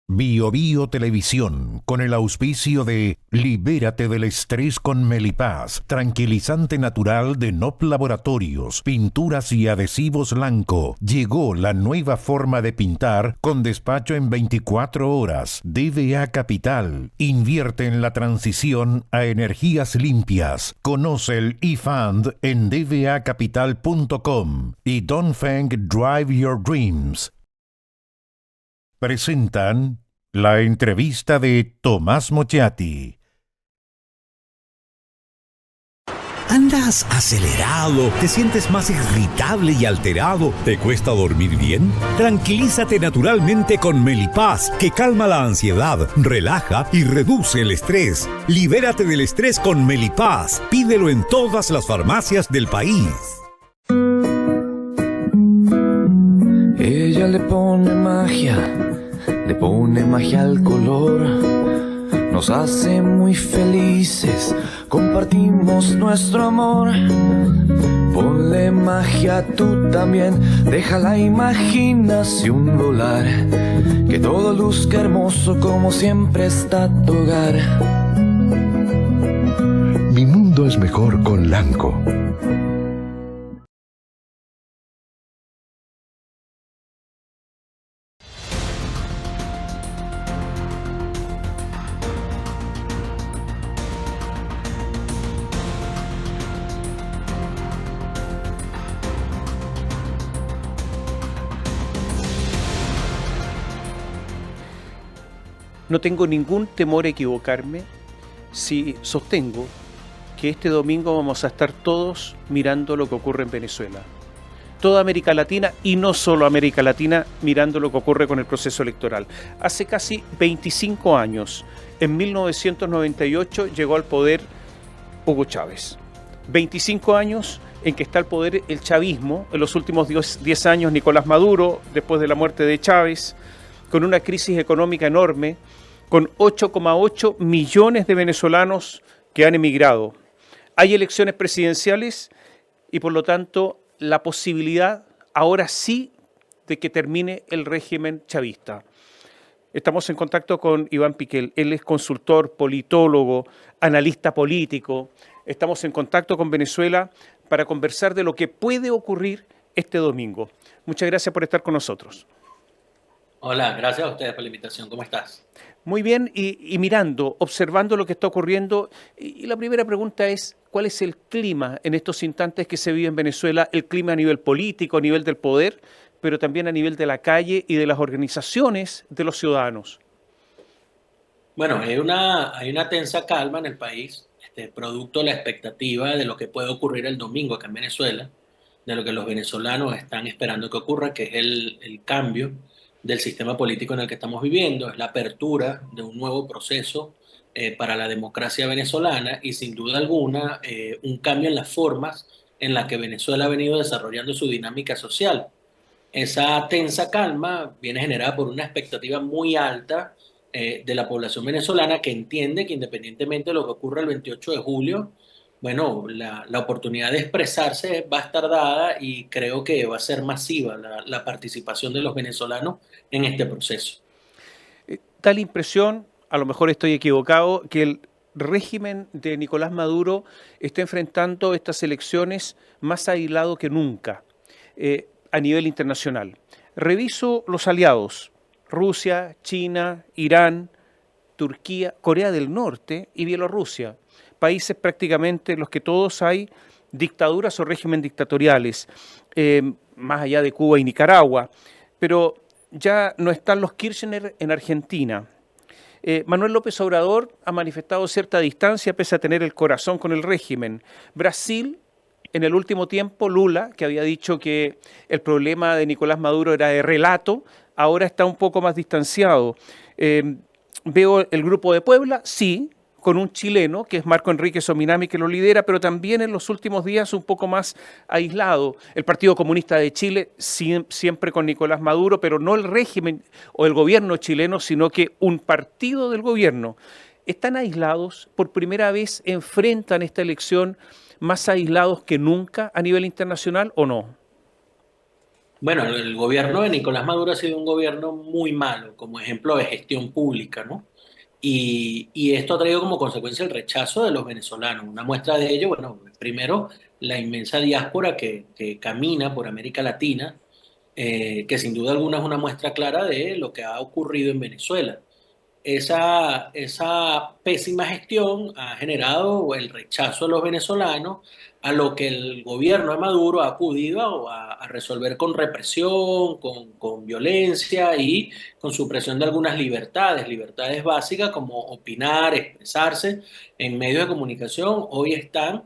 Bio Bio Televisión, con el auspicio de Libérate del estrés con Melipaz, tranquilizante natural de NOP Laboratorios, pinturas y adhesivos Lanco. Llegó la nueva forma de pintar con despacho en 24 horas. DVA Capital, invierte en la transición a energías limpias. Conoce el eFund en dvacapital.com y Dongfeng Drive Your Dreams. Presentan la entrevista de Tomás Mochiati. ¿Andas acelerado? ¿Te sientes más irritable y alterado? ¿Te cuesta dormir bien? Tranquilízate naturalmente con Melipaz, que calma la ansiedad, relaja y reduce el estrés. Libérate del estrés con Melipaz. Pídelo en todas las farmacias del país. Ella le pone magia al color, nos hace muy felices, compartimos nuestro amor. Ponle magia tú también, deja la imaginación volar, que todo luzca hermoso como siempre está tu hogar. Mi mundo es mejor con Lanco. No tengo ningún temor a equivocarme si sostengo que este domingo vamos a estar todos mirando lo que ocurre en Venezuela. Toda América Latina, y no solo América Latina, mirando lo que ocurre con el proceso electoral. Hace casi 25 años, en 1998, llegó al poder Hugo Chávez. 25 años en que está al poder el chavismo, en los últimos 10 años Nicolás Maduro, después de la muerte de Chávez, con una crisis económica enorme, con 8,8 millones de venezolanos que han emigrado. Hay elecciones presidenciales y por lo tanto la posibilidad ahora sí de que termine el régimen chavista. Estamos en contacto con Iván Piquel, él es consultor, politólogo, analista político. Estamos en contacto con Venezuela para conversar de lo que puede ocurrir este domingo. Muchas gracias por estar con nosotros. Hola, gracias a ustedes por la invitación. ¿Cómo estás? Muy bien, y mirando, observando lo que está ocurriendo, y la primera pregunta es, ¿cuál es el clima en estos instantes que se vive en Venezuela? El clima a nivel político, a nivel del poder, pero también a nivel de la calle y de las organizaciones de los ciudadanos. Bueno, hay una tensa calma en el país, producto de la expectativa de lo que puede ocurrir el domingo acá en Venezuela, de lo que los venezolanos están esperando que ocurra, que es el cambio del sistema político en el que estamos viviendo, es la apertura de un nuevo proceso para la democracia venezolana y sin duda alguna un cambio en las formas en las que Venezuela ha venido desarrollando su dinámica social. Esa tensa calma viene generada por una expectativa muy alta de la población venezolana que entiende que independientemente de lo que ocurra el 28 de julio, bueno, la oportunidad de expresarse va a estar dada y creo que va a ser masiva la participación de los venezolanos en este proceso. Da la impresión, a lo mejor estoy equivocado, que el régimen de Nicolás Maduro está enfrentando estas elecciones más aislado que nunca a nivel internacional. Reviso los aliados, Rusia, China, Irán, Turquía, Corea del Norte y Bielorrusia. Países prácticamente en los que todos hay dictaduras o régimen dictatoriales, más allá de Cuba y Nicaragua. Pero ya no están los Kirchner en Argentina. Manuel López Obrador ha manifestado cierta distancia pese a tener el corazón con el régimen. Brasil, en el último tiempo, Lula, que había dicho que el problema de Nicolás Maduro era de relato, ahora está un poco más distanciado. Veo el Grupo de Puebla, sí, con un chileno, que es Marco Enrique Sominami, que lo lidera, pero también en los últimos días un poco más aislado. El Partido Comunista de Chile, siempre con Nicolás Maduro, pero no el régimen o el gobierno chileno, sino que un partido del gobierno. ¿Están aislados? ¿Por primera vez enfrentan esta elección más aislados que nunca a nivel internacional o no? Bueno, el gobierno de Nicolás Maduro ha sido un gobierno muy malo, como ejemplo de gestión pública, ¿no? Y esto ha traído como consecuencia el rechazo de los venezolanos. Una muestra de ello, bueno, primero, la inmensa diáspora que camina por América Latina, que sin duda alguna es una muestra clara de lo que ha ocurrido en Venezuela. Esa pésima gestión ha generado el rechazo de los venezolanos a lo que el gobierno de Maduro ha acudido a resolver con represión, con violencia y con supresión de algunas libertades básicas como opinar, expresarse en medios de comunicación, hoy están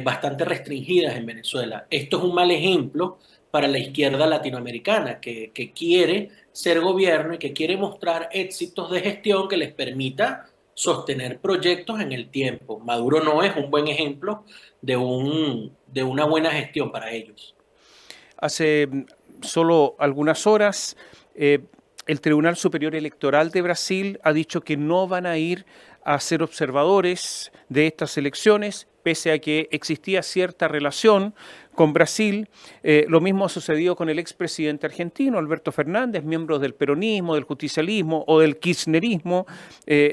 bastante restringidas en Venezuela. Esto es un mal ejemplo para la izquierda latinoamericana que quiere ser gobierno y que quiere mostrar éxitos de gestión que les permita sostener proyectos en el tiempo. Maduro no es un buen ejemplo de una buena gestión para ellos. Hace solo algunas horas, el Tribunal Superior Electoral de Brasil ha dicho que no van a ir a ser observadores de estas elecciones, pese a que existía cierta relación con Brasil. Lo mismo ha sucedido con el expresidente argentino, Alberto Fernández, miembros del peronismo, del justicialismo o del kirchnerismo.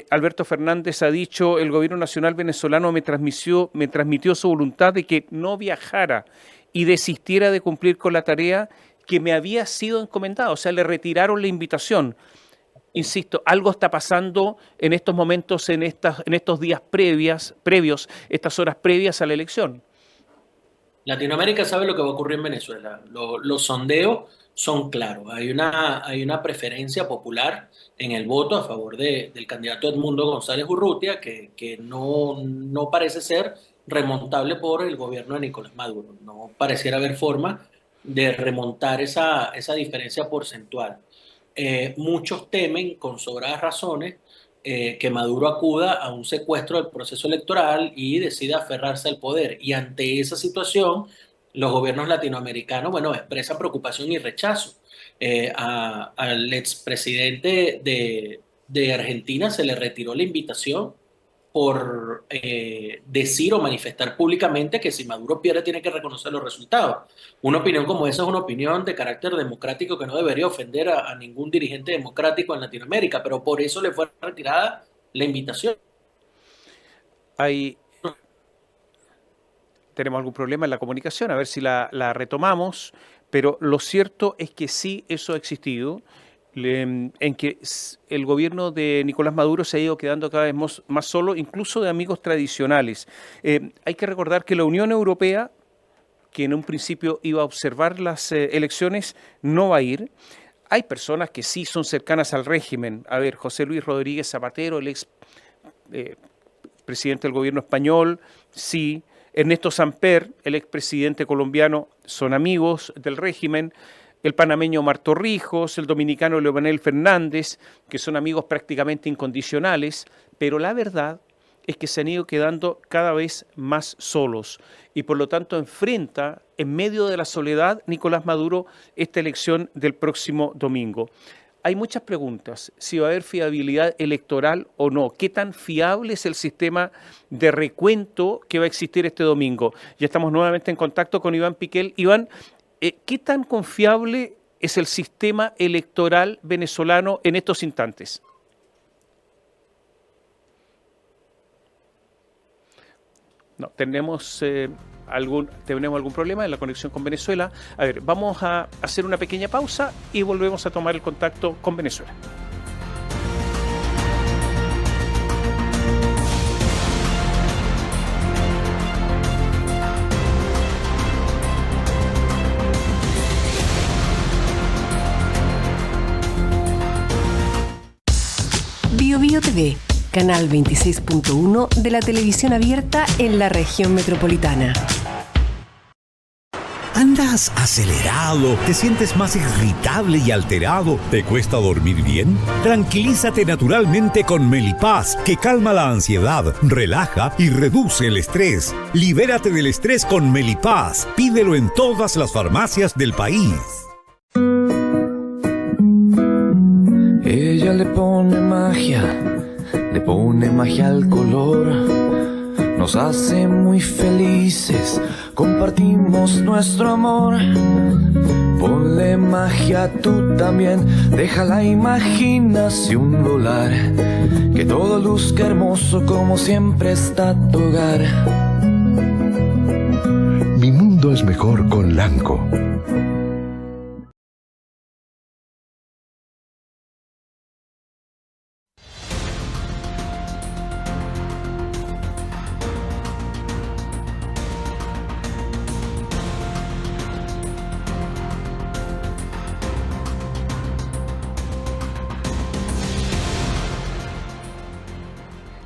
Alberto Fernández ha dicho: el gobierno nacional venezolano me transmitió su voluntad de que no viajara y desistiera de cumplir con la tarea que me había sido encomendada. O sea, le retiraron la invitación. Insisto, algo está pasando en estos momentos, en estos días previos, estas horas previas a la elección. Latinoamérica sabe lo que va a ocurrir en Venezuela. Los sondeos son claros. Hay una preferencia popular en el voto a favor del candidato Edmundo González Urrutia que no parece ser remontable por el gobierno de Nicolás Maduro. No pareciera haber forma de remontar esa diferencia porcentual. Muchos temen, con sobradas razones, que Maduro acuda a un secuestro del proceso electoral y decida aferrarse al poder. Y ante esa situación, los gobiernos latinoamericanos, bueno, expresan preocupación y rechazo. Al expresidente de Argentina se le retiró la invitación por decir o manifestar públicamente que si Maduro pierde tiene que reconocer los resultados. Una opinión como esa es una opinión de carácter democrático que no debería ofender a ningún dirigente democrático en Latinoamérica, pero por eso le fue retirada la invitación. Tenemos algún problema en la comunicación, a ver si la retomamos, pero lo cierto es que sí, eso ha existido, en que el gobierno de Nicolás Maduro se ha ido quedando cada vez más solo, incluso de amigos tradicionales. Hay que recordar que la Unión Europea, que en un principio iba a observar las elecciones, no va a ir. Hay personas que sí son cercanas al régimen. A ver, José Luis Rodríguez Zapatero, el ex presidente del gobierno español, sí. Ernesto Samper, el expresidente colombiano, son amigos del régimen. El panameño Omar Torrijos, el dominicano Leonel Fernández, que son amigos prácticamente incondicionales, pero la verdad es que se han ido quedando cada vez más solos y por lo tanto enfrenta en medio de la soledad Nicolás Maduro esta elección del próximo domingo. Hay muchas preguntas, si va a haber fiabilidad electoral o no, qué tan fiable es el sistema de recuento que va a existir este domingo. Ya estamos nuevamente en contacto con Iván Piquel. Iván, ¿qué tan confiable es el sistema electoral venezolano en estos instantes? No, tenemos algún problema en la conexión con Venezuela. A ver, vamos a hacer una pequeña pausa y volvemos a tomar el contacto con Venezuela. BioBio TV, canal 26.1 de la televisión abierta en la región metropolitana. ¿Andas acelerado? ¿Te sientes más irritable y alterado? ¿Te cuesta dormir bien? Tranquilízate naturalmente con Melipaz, que calma la ansiedad, relaja y reduce el estrés. Libérate del estrés con Melipaz. Pídelo en todas las farmacias del país. Ella le pone magia al color, nos hace muy felices, compartimos nuestro amor, Ponle magia tú también, deja la imaginación volar, que todo luzca hermoso como siempre está tu hogar. Mi mundo es mejor con Lanco.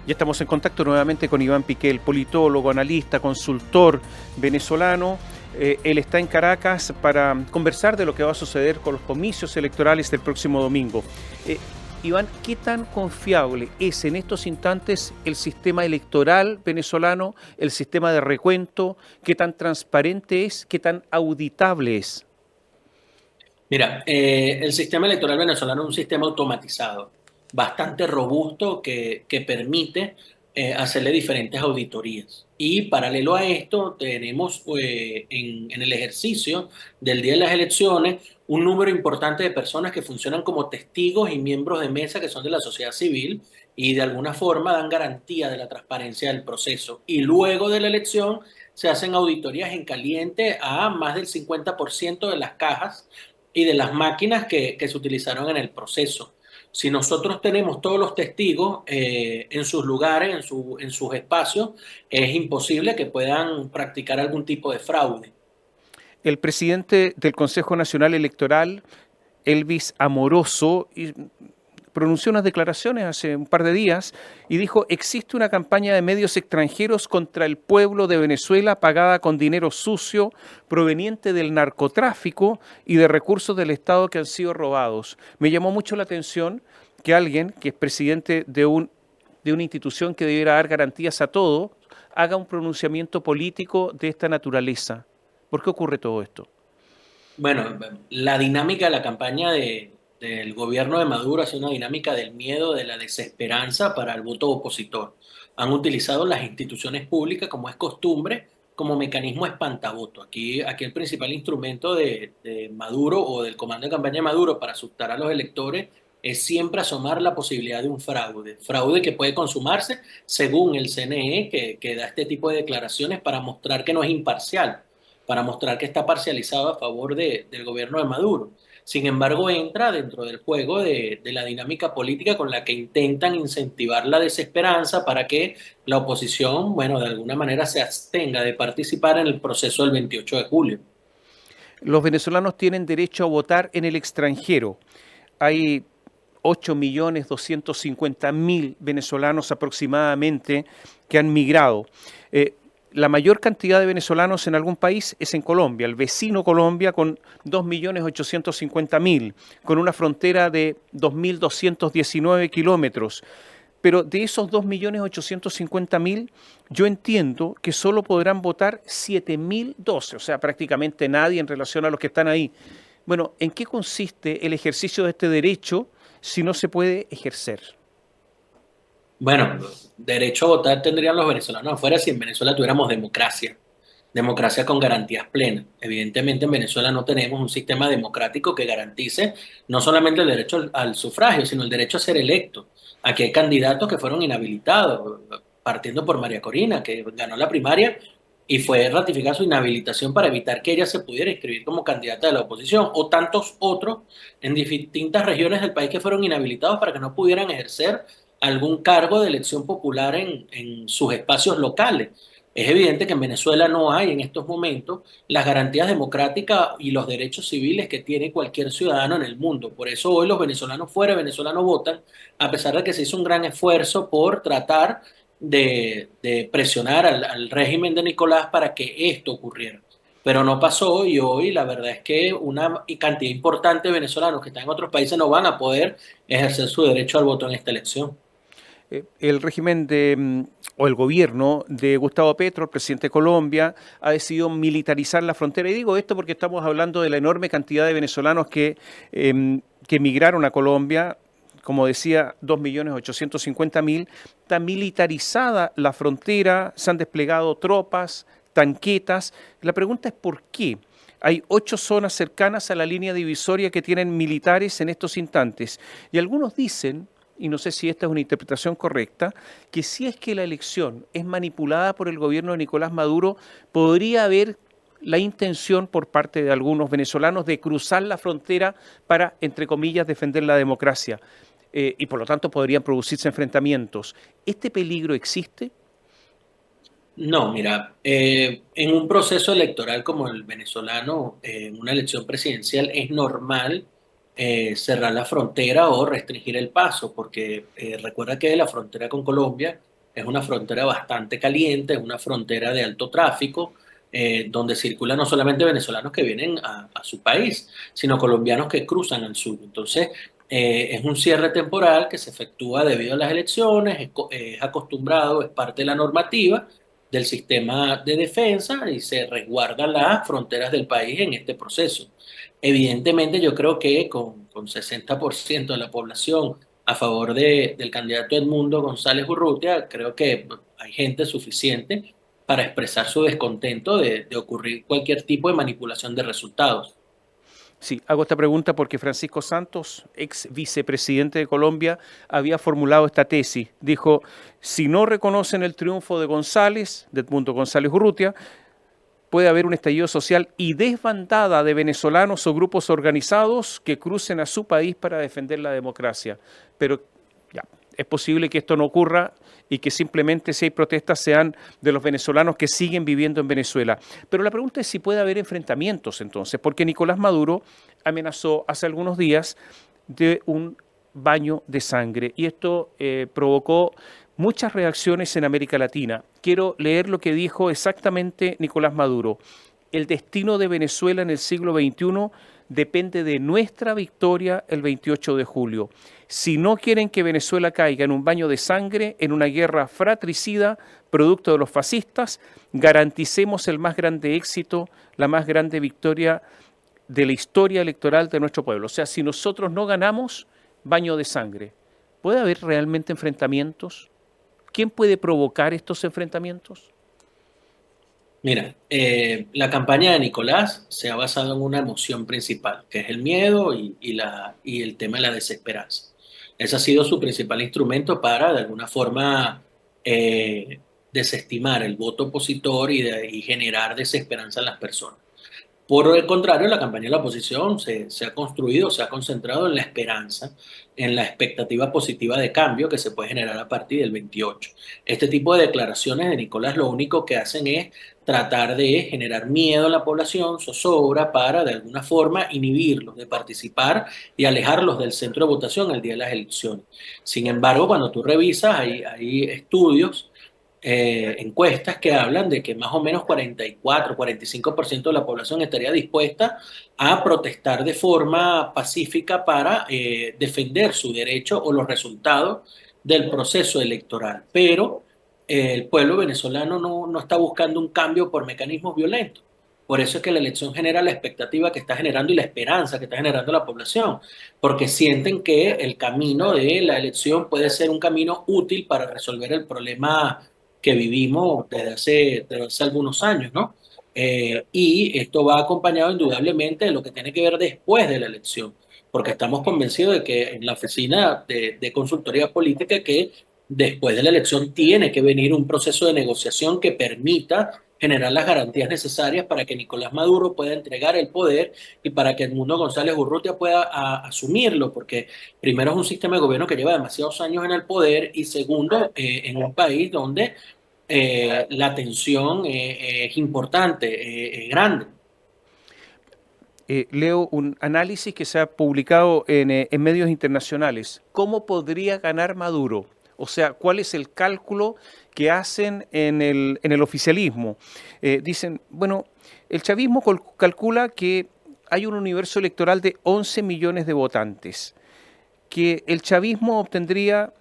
Ya estamos en contacto nuevamente con Iván Piquel, politólogo, analista, consultor venezolano. Él está en Caracas para conversar de lo que va a suceder con los comicios electorales del próximo domingo. Iván, ¿qué tan confiable es en estos instantes el sistema electoral venezolano, el sistema de recuento? ¿Qué tan transparente es? ¿Qué tan auditable es? Mira, el sistema electoral venezolano es un sistema automatizado, bastante robusto que permite hacerle diferentes auditorías. Y paralelo a esto, tenemos en el ejercicio del día de las elecciones un número importante de personas que funcionan como testigos y miembros de mesa que son de la sociedad civil y de alguna forma dan garantía de la transparencia del proceso. Y luego de la elección se hacen auditorías en caliente a más del 50% de las cajas y de las máquinas que se utilizaron en el proceso. Si nosotros tenemos todos los testigos en sus lugares, en sus espacios, es imposible que puedan practicar algún tipo de fraude. El presidente del Consejo Nacional Electoral, Elvis Amoroso, pronunció unas declaraciones hace un par de días y dijo: existe una campaña de medios extranjeros contra el pueblo de Venezuela pagada con dinero sucio proveniente del narcotráfico y de recursos del Estado que han sido robados. Me llamó mucho la atención que alguien que es presidente de una institución que debiera dar garantías a todo haga un pronunciamiento político de esta naturaleza. ¿Por qué ocurre todo esto? Bueno, la dinámica de la campaña del gobierno de Maduro ha sido una dinámica del miedo, de la desesperanza para el voto opositor. Han utilizado las instituciones públicas, como es costumbre, como mecanismo espantavoto. Aquí el principal instrumento de Maduro o del comando de campaña de Maduro para asustar a los electores es siempre asomar la posibilidad de un fraude que puede consumarse según el CNE, que da este tipo de declaraciones para mostrar que no es imparcial, para mostrar que está parcializado a favor del gobierno de Maduro. Sin embargo, entra dentro del juego de la dinámica política con la que intentan incentivar la desesperanza para que la oposición, bueno, de alguna manera se abstenga de participar en el proceso del 28 de julio. Los venezolanos tienen derecho a votar en el extranjero. Hay 8.250.000 venezolanos aproximadamente que han migrado. La mayor cantidad de venezolanos en algún país es en Colombia, el vecino Colombia con 2.850.000, con una frontera de 2.219 kilómetros. Pero de esos 2.850.000, yo entiendo que solo podrán votar 7.012, o sea, prácticamente nadie en relación a los que están ahí. Bueno, ¿en qué consiste el ejercicio de este derecho si no se puede ejercer? Bueno, derecho a votar tendrían los venezolanos afuera si en Venezuela tuviéramos democracia con garantías plenas. Evidentemente en Venezuela no tenemos un sistema democrático que garantice no solamente el derecho al sufragio, sino el derecho a ser electo. Aquí hay candidatos que fueron inhabilitados, partiendo por María Corina, que ganó la primaria y fue ratificada su inhabilitación para evitar que ella se pudiera inscribir como candidata de la oposición, o tantos otros en distintas regiones del país que fueron inhabilitados para que no pudieran ejercer algún cargo de elección popular en sus espacios locales. Es evidente que en Venezuela no hay en estos momentos las garantías democráticas y los derechos civiles que tiene cualquier ciudadano en el mundo. Por eso hoy los venezolanos fuera de Venezuela no votan, a pesar de que se hizo un gran esfuerzo por tratar de presionar al régimen de Nicolás para que esto ocurriera. Pero no pasó y hoy la verdad es que una cantidad importante de venezolanos que están en otros países no van a poder ejercer su derecho al voto en esta elección. El régimen o el gobierno de Gustavo Petro, el presidente de Colombia, ha decidido militarizar la frontera. Y digo esto porque estamos hablando de la enorme cantidad de venezolanos que emigraron a Colombia. Como decía, 2.850.000. Está militarizada la frontera, se han desplegado tropas, tanquetas. La pregunta es ¿por qué? Hay 8 zonas cercanas a la línea divisoria que tienen militares en estos instantes. Y algunos dicen, y no sé si esta es una interpretación correcta, que si es que la elección es manipulada por el gobierno de Nicolás Maduro, podría haber la intención por parte de algunos venezolanos de cruzar la frontera para, entre comillas, defender la democracia. Y por lo tanto podrían producirse enfrentamientos. ¿Este peligro existe? No, mira, en un proceso electoral como el venezolano, en una elección presidencial, es normal cerrar la frontera o restringir el paso, porque recuerda que la frontera con Colombia es una frontera bastante caliente, es una frontera de alto tráfico, donde circulan no solamente venezolanos que vienen a su país, sino colombianos que cruzan al sur. Entonces, es un cierre temporal que se efectúa debido a las elecciones, es acostumbrado, es parte de la normativa del sistema de defensa y se resguardan las fronteras del país en este proceso. Evidentemente, yo creo que con 60% de la población a favor del candidato Edmundo González Urrutia, creo que hay gente suficiente para expresar su descontento de ocurrir cualquier tipo de manipulación de resultados. Sí, hago esta pregunta porque Francisco Santos, ex vicepresidente de Colombia, había formulado esta tesis. Dijo, si no reconocen el triunfo de González, de Edmundo González Urrutia, puede haber un estallido social y desbandada de venezolanos o grupos organizados que crucen a su país para defender la democracia. Pero ya, es posible que esto no ocurra y que simplemente si hay protestas sean de los venezolanos que siguen viviendo en Venezuela. Pero la pregunta es si puede haber enfrentamientos entonces, porque Nicolás Maduro amenazó hace algunos días de un baño de sangre y esto provocó muchas reacciones en América Latina. Quiero leer lo que dijo exactamente Nicolás Maduro. El destino de Venezuela en el siglo XXI depende de nuestra victoria el 28 de julio. Si no quieren que Venezuela caiga en un baño de sangre, en una guerra fratricida, producto de los fascistas, garanticemos el más grande éxito, la más grande victoria de la historia electoral de nuestro pueblo. O sea, si nosotros no ganamos, baño de sangre. ¿Puede haber realmente enfrentamientos? ¿Quién puede provocar estos enfrentamientos? Mira, la campaña de Nicolás se ha basado en una emoción principal, que es el miedo y el tema de la desesperanza. Ese ha sido su principal instrumento para, de alguna forma, desestimar el voto opositor y generar desesperanza en las personas. Por el contrario, la campaña de la oposición se ha construido, se ha concentrado en la esperanza, en la expectativa positiva de cambio que se puede generar a partir del 28. Este tipo de declaraciones de Nicolás lo único que hacen es tratar de generar miedo a la población, zozobra, para de alguna forma inhibirlos de participar y alejarlos del centro de votación el día de las elecciones. Sin embargo, cuando tú revisas, hay estudios, encuestas que hablan de que más o menos 44-45% de la población estaría dispuesta a protestar de forma pacífica para defender su derecho o los resultados del proceso electoral. Pero el pueblo venezolano no está buscando un cambio por mecanismos violentos. Por eso es que la elección genera la expectativa que está generando y la esperanza que está generando la población, porque sienten que el camino de la elección puede ser un camino útil para resolver el problema que vivimos desde hace algunos años, ¿no? Y esto va acompañado indudablemente de lo que tiene que ver después de la elección, porque estamos convencidos de que en la oficina de consultoría política que después de la elección tiene que venir un proceso de negociación que permita generar las garantías necesarias para que Nicolás Maduro pueda entregar el poder y para que Edmundo González Urrutia pueda asumirlo, porque primero es un sistema de gobierno que lleva demasiados años en el poder y segundo, en un país donde la tensión es importante, es grande. Leo un análisis que se ha publicado en medios internacionales. ¿Cómo podría ganar Maduro? O sea, ¿cuál es el cálculo que hacen en el oficialismo? Dicen, bueno, el chavismo calcula que hay un universo electoral de 11 millones de votantes, que el chavismo obtendría,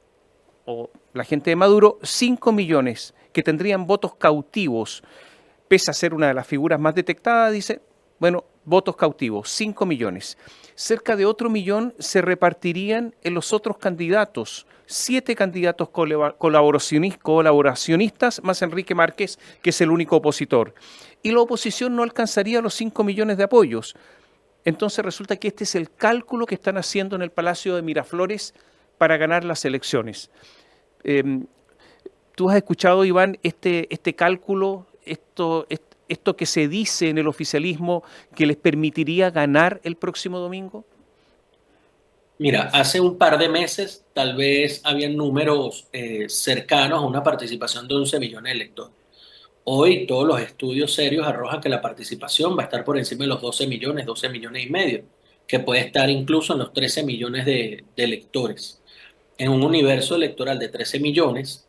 o la gente de Maduro, 5 millones, que tendrían votos cautivos. Pese a ser una de las figuras más detectadas, dice, bueno, votos cautivos, 5 millones. Cerca de otro millón se repartirían en los otros candidatos, 7 candidatos colaboracionistas, más Enrique Márquez, que es el único opositor. Y la oposición no alcanzaría los 5 millones de apoyos. Entonces resulta que este es el cálculo que están haciendo en el Palacio de Miraflores para ganar las elecciones. ¿Tú has escuchado, Iván, este cálculo, esto que se dice en el oficialismo que les permitiría ganar el próximo domingo? Mira, hace un par de meses tal vez habían números cercanos a una participación de 11 millones de electores. Hoy todos los estudios serios arrojan que la participación va a estar por encima de los 12 millones y medio, que puede estar incluso en los 13 millones de electores. En un universo electoral de 13 millones,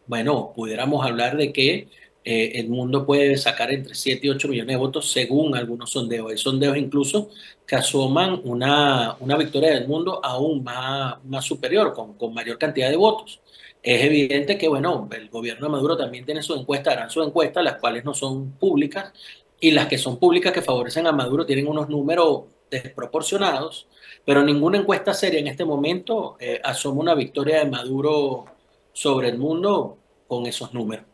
bueno, pudiéramos hablar de que el mundo puede sacar entre 7 y 8 millones de votos según algunos sondeos. Hay sondeos incluso que asoman una victoria del mundo aún más superior, con mayor cantidad de votos. Es evidente que, bueno, el gobierno de Maduro también tiene sus encuestas, harán sus encuestas, las cuales no son públicas, y las que son públicas que favorecen a Maduro tienen unos números desproporcionados, pero ninguna encuesta seria en este momento asoma una victoria de Maduro sobre el mundo con esos números.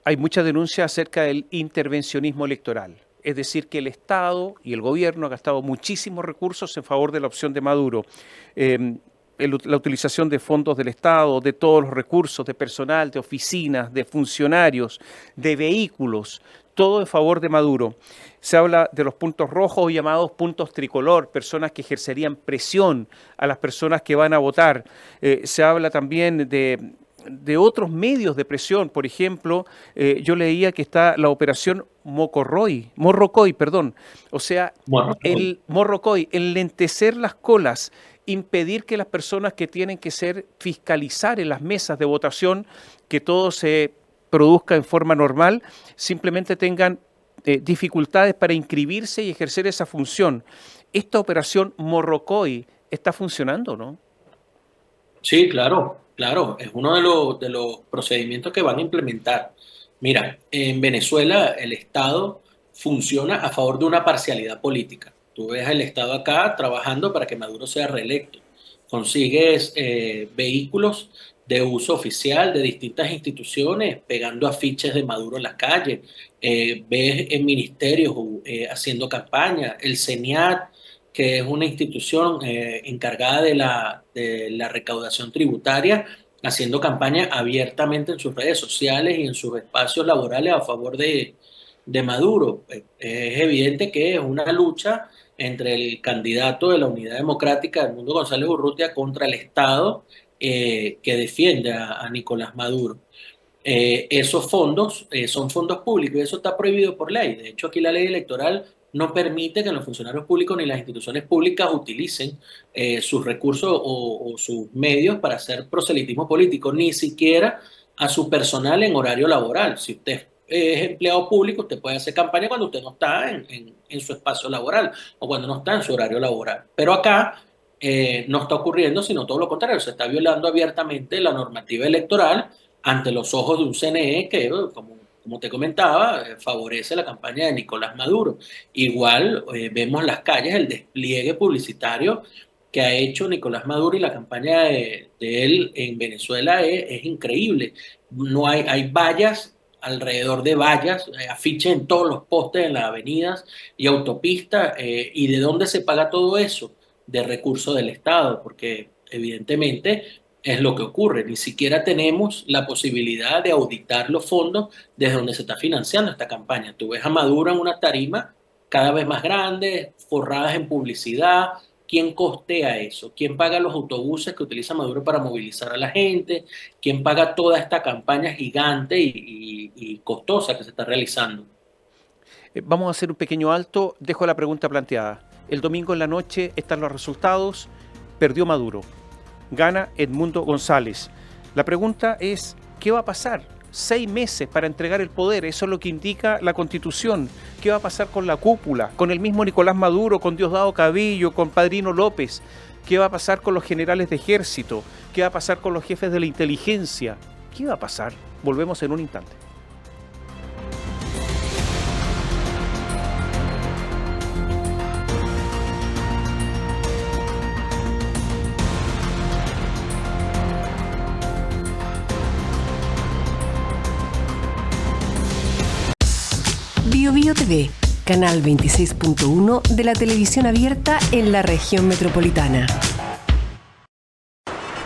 Hay mucha denuncia acerca del intervencionismo electoral, es decir, que el Estado y el gobierno ha gastado muchísimos recursos en favor de la opción de Maduro. La utilización de fondos del Estado, de todos los recursos, de personal, de oficinas, de funcionarios, de vehículos, todo en favor de Maduro. Se habla de los puntos rojos llamados puntos tricolor, personas que ejercerían presión a las personas que van a votar. Se habla también de otros medios de presión. Por ejemplo, yo leía que está la operación Morrocoy, o sea, el Morrocoy, enlentecer las colas, impedir que las personas que tienen que fiscalizar en las mesas de votación, que todo se produzca en forma normal, simplemente tengan dificultades para inscribirse y ejercer esa función. Esta operación Morrocoy está funcionando, ¿no? Sí, claro, es uno de los procedimientos que van a implementar. Mira, en Venezuela el Estado funciona a favor de una parcialidad política. Tú ves al Estado acá trabajando para que Maduro sea reelecto. Consigues vehículos de uso oficial de distintas instituciones pegando afiches de Maduro en las calles. Ves en ministerios haciendo campaña. El CENIAT, que es una institución encargada de la recaudación tributaria, haciendo campaña abiertamente en sus redes sociales y en sus espacios laborales a favor de Maduro. Es evidente que es una lucha entre el candidato de la Unidad Democrática, Edmundo González Urrutia, contra el Estado que defiende a Nicolás Maduro. Esos fondos son fondos públicos y eso está prohibido por ley. De hecho, aquí la ley electoral no permite que los funcionarios públicos ni las instituciones públicas utilicen sus recursos o sus medios para hacer proselitismo político, ni siquiera a su personal en horario laboral. Si usted es empleado público, usted puede hacer campaña cuando usted no está en su espacio laboral o cuando no está en su horario laboral. Pero acá no está ocurriendo, sino todo lo contrario. Se está violando abiertamente la normativa electoral ante los ojos de un CNE que, como te comentaba, favorece la campaña de Nicolás Maduro. Igual vemos las calles, el despliegue publicitario que ha hecho Nicolás Maduro y la campaña de él en Venezuela es increíble. No hay vallas, alrededor de vallas, afiches en todos los postes en las avenidas y autopistas. ¿Y de dónde se paga todo eso? De recursos del Estado, porque evidentemente es lo que ocurre. Ni siquiera tenemos la posibilidad de auditar los fondos desde donde se está financiando esta campaña. Tú ves a Maduro en una tarima cada vez más grande, forradas en publicidad. ¿Quién costea eso? ¿Quién paga los autobuses que utiliza Maduro para movilizar a la gente? ¿Quién paga toda esta campaña gigante y costosa que se está realizando? Vamos a hacer un pequeño alto. Dejo la pregunta planteada. El domingo en la noche están los resultados. Perdió Maduro. Gana Edmundo González. La pregunta es, ¿qué va a pasar? 6 meses para entregar el poder, eso es lo que indica la Constitución. ¿Qué va a pasar con la cúpula? Con el mismo Nicolás Maduro, con Diosdado Cabello, con Padrino López. ¿Qué va a pasar con los generales de ejército? ¿Qué va a pasar con los jefes de la inteligencia? ¿Qué va a pasar? Volvemos en un instante. BioBio TV, canal 26.1 de la televisión abierta en la región metropolitana.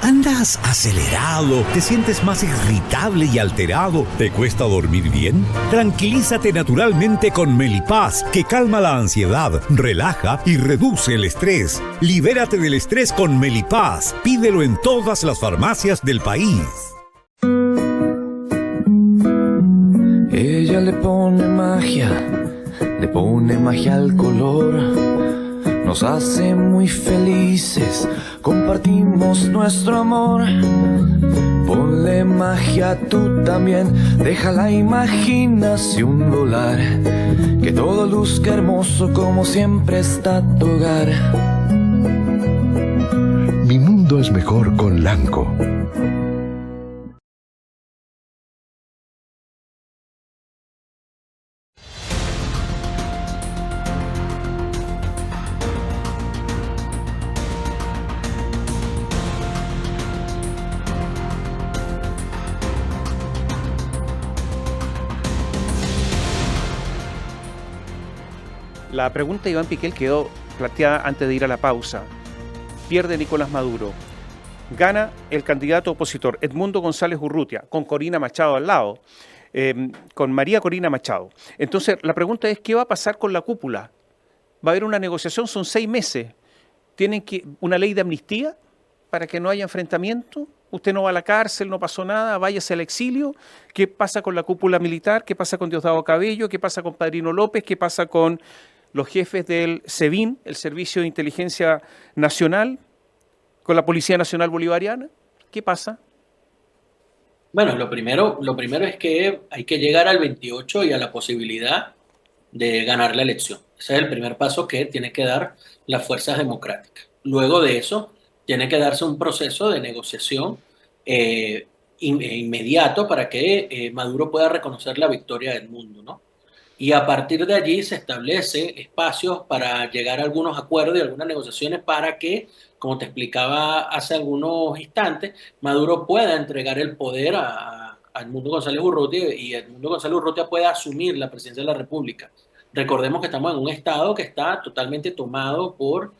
¿Andas acelerado? ¿Te sientes más irritable y alterado? ¿Te cuesta dormir bien? Tranquilízate naturalmente con Melipaz, que calma la ansiedad, relaja y reduce el estrés. Libérate del estrés con Melipaz. Pídelo en todas las farmacias del país. Ella le pone magia al color. Nos hace muy felices, compartimos nuestro amor. Ponle magia tú también, deja la imaginación volar. Que todo luzca hermoso como siempre está tu hogar. Mi mundo es mejor con Lanco. La pregunta de Iván Piquel quedó planteada antes de ir a la pausa. Pierde Nicolás Maduro. Gana el candidato opositor Edmundo González Urrutia, con Corina Machado al lado, con María Corina Machado. Entonces, la pregunta es, ¿qué va a pasar con la cúpula? ¿Va a haber una negociación? Son 6 meses. ¿Tienen una ley de amnistía para que no haya enfrentamiento? Usted no va a la cárcel, no pasó nada, váyase al exilio. ¿Qué pasa con la cúpula militar? ¿Qué pasa con Diosdado Cabello? ¿Qué pasa con Padrino López? ¿Qué pasa con los jefes del SEBIN, el Servicio de Inteligencia Nacional, con la Policía Nacional Bolivariana? ¿Qué pasa? Bueno, lo primero es que hay que llegar al 28 y a la posibilidad de ganar la elección. Ese es el primer paso que tiene que dar las fuerzas democráticas. Luego de eso, tiene que darse un proceso de negociación inmediato para que Maduro pueda reconocer la victoria del mundo, ¿no? Y a partir de allí se establece espacios para llegar a algunos acuerdos y algunas negociaciones para que, como te explicaba hace algunos instantes, Maduro pueda entregar el poder a Edmundo González Urrutia y Edmundo González Urrutia pueda asumir la presidencia de la República. Recordemos que estamos en un estado que está totalmente tomado por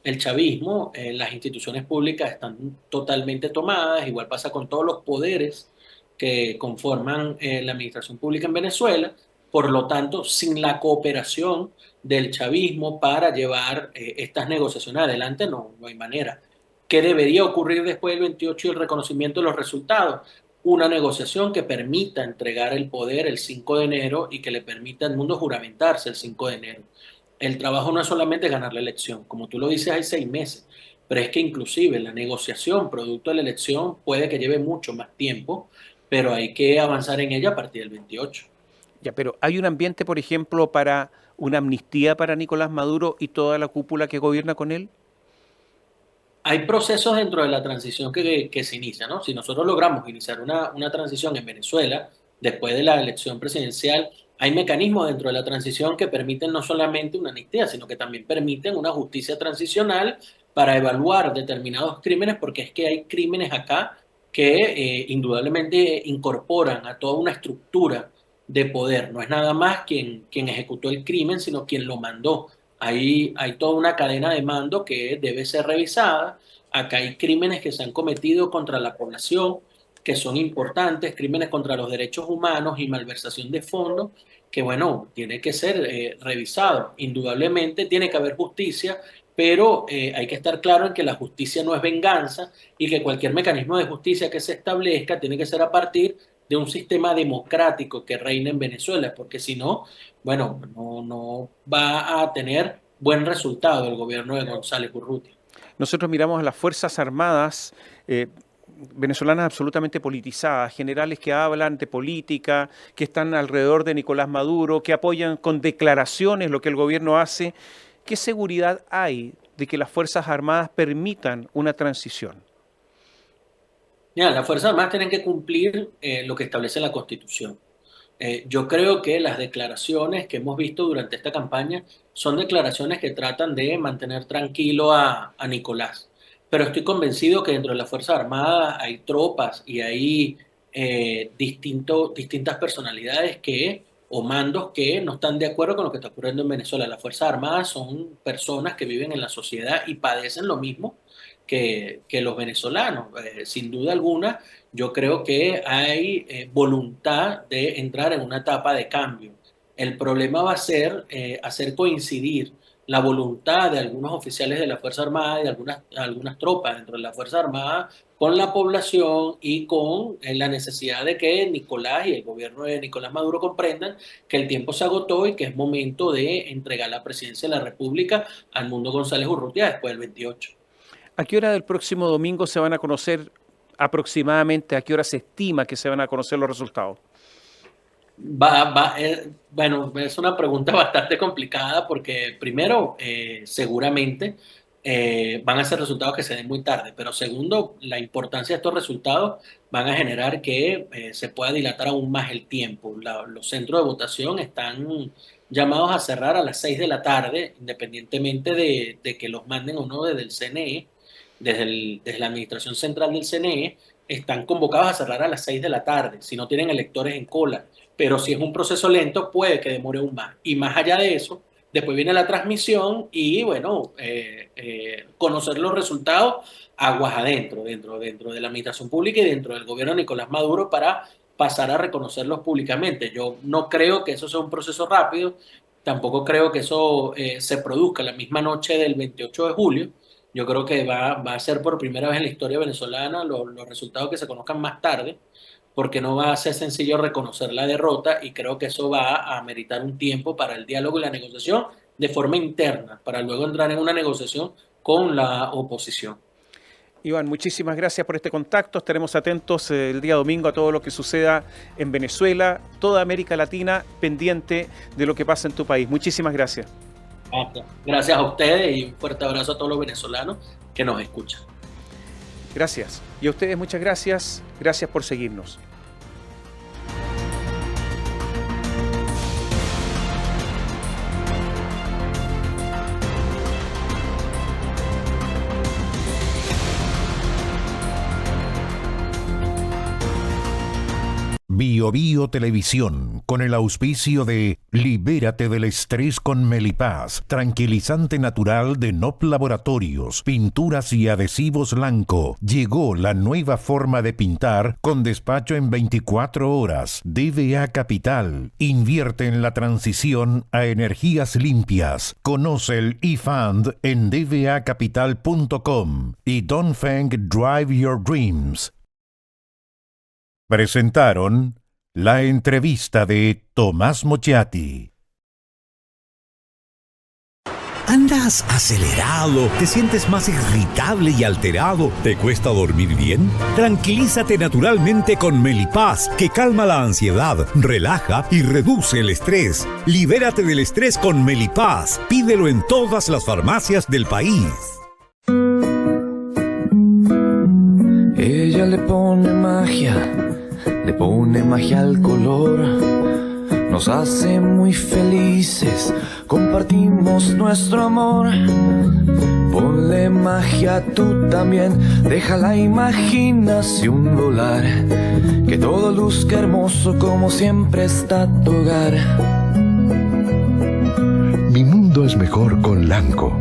el chavismo, las instituciones públicas están totalmente tomadas, igual pasa con todos los poderes que conforman la administración pública en Venezuela. Por lo tanto, sin la cooperación del chavismo para llevar estas negociaciones adelante, no hay manera. ¿Qué debería ocurrir después del 28 y el reconocimiento de los resultados? Una negociación que permita entregar el poder el 5 de enero y que le permita al mundo juramentarse el 5 de enero. El trabajo no es solamente ganar la elección, como tú lo dices, hay 6 meses, pero es que inclusive la negociación producto de la elección puede que lleve mucho más tiempo, pero hay que avanzar en ella a partir del 28. Ya, pero ¿hay un ambiente, por ejemplo, para una amnistía para Nicolás Maduro y toda la cúpula que gobierna con él? Hay procesos dentro de la transición que se inicia, ¿no? Si nosotros logramos iniciar una transición en Venezuela, después de la elección presidencial, hay mecanismos dentro de la transición que permiten no solamente una amnistía, sino que también permiten una justicia transicional para evaluar determinados crímenes, porque es que hay crímenes acá que indudablemente incorporan a toda una estructura de poder. No es nada más quien ejecutó el crimen, sino quien lo mandó. Hay toda una cadena de mando que debe ser revisada. Acá hay crímenes que se han cometido contra la población, que son importantes, crímenes contra los derechos humanos y malversación de fondos, que bueno, tiene que ser revisado. Indudablemente tiene que haber justicia, pero hay que estar claro en que la justicia no es venganza y que cualquier mecanismo de justicia que se establezca tiene que ser a partir de un sistema democrático que reine en Venezuela, porque si no, bueno, no va a tener buen resultado el gobierno de González Urrutia. Nosotros miramos a las Fuerzas Armadas venezolanas absolutamente politizadas, generales que hablan de política, que están alrededor de Nicolás Maduro, que apoyan con declaraciones lo que el gobierno hace. ¿Qué seguridad hay de que las Fuerzas Armadas permitan una transición? Mira, las Fuerzas Armadas tienen que cumplir lo que establece la Constitución. Yo creo que las declaraciones que hemos visto durante esta campaña son declaraciones que tratan de mantener tranquilo a Nicolás. Pero estoy convencido que dentro de las Fuerzas Armadas hay tropas y hay distintas personalidades que o mandos que no están de acuerdo con lo que está ocurriendo en Venezuela. Las Fuerzas Armadas son personas que viven en la sociedad y padecen lo mismo que los venezolanos. Sin duda alguna, yo creo que hay voluntad de entrar en una etapa de cambio. El problema va a ser hacer coincidir la voluntad de algunos oficiales de la Fuerza Armada y de algunas tropas dentro de la Fuerza Armada con la población y con la necesidad de que Nicolás y el gobierno de Nicolás Maduro comprendan que el tiempo se agotó y que es momento de entregar la presidencia de la República al Mundo González Urrutia después del 28. ¿A qué hora del próximo domingo se van a conocer aproximadamente, a qué hora se estima que se van a conocer los resultados? Bueno, es una pregunta bastante complicada porque primero, seguramente van a ser resultados que se den muy tarde, pero segundo, la importancia de estos resultados van a generar que se pueda dilatar aún más el tiempo. Los centros de votación están llamados a cerrar a las 6 de la tarde, independientemente de que los manden o no desde el CNE, desde la administración central del CNE, están convocados a cerrar a las 6 de la tarde, si no tienen electores en cola. Pero si es un proceso lento, puede que demore aún más. Y más allá de eso, después viene la transmisión y, bueno, conocer los resultados aguas adentro, dentro de la administración pública y dentro del gobierno de Nicolás Maduro para pasar a reconocerlos públicamente. Yo no creo que eso sea un proceso rápido, tampoco creo que eso se produzca la misma noche del 28 de julio. Yo creo que va a ser por primera vez en la historia venezolana los resultados que se conozcan más tarde, porque no va a ser sencillo reconocer la derrota y creo que eso va a ameritar un tiempo para el diálogo y la negociación de forma interna, para luego entrar en una negociación con la oposición. Iván, muchísimas gracias por este contacto. Estaremos atentos el día domingo a todo lo que suceda en Venezuela, toda América Latina, pendiente de lo que pasa en tu país. Muchísimas gracias. Gracias a ustedes y un fuerte abrazo a todos los venezolanos que nos escuchan. Gracias. Y a ustedes muchas gracias. Gracias por seguirnos. Bio Bio Televisión, con el auspicio de Libérate del estrés con Melipaz, tranquilizante natural de NOP Laboratorios, pinturas y adhesivos Lanco. Llegó la nueva forma de pintar con despacho en 24 horas. DVA Capital, invierte en la transición a energías limpias. Conoce el eFund en dvacapital.com y Dongfeng Drive Your Dreams. Presentaron la entrevista de Tomás Mochiati. ¿Andas acelerado? ¿Te sientes más irritable y alterado? ¿Te cuesta dormir bien? Tranquilízate naturalmente con Melipaz, que calma la ansiedad, relaja y reduce el estrés. Libérate del estrés con Melipaz. Pídelo en todas las farmacias del país. Ella le pone magia al color, nos hace muy felices, compartimos nuestro amor. Ponle magia tú también, deja la imaginación volar, que todo luzca hermoso como siempre está tu hogar. Mi mundo es mejor con Lanco.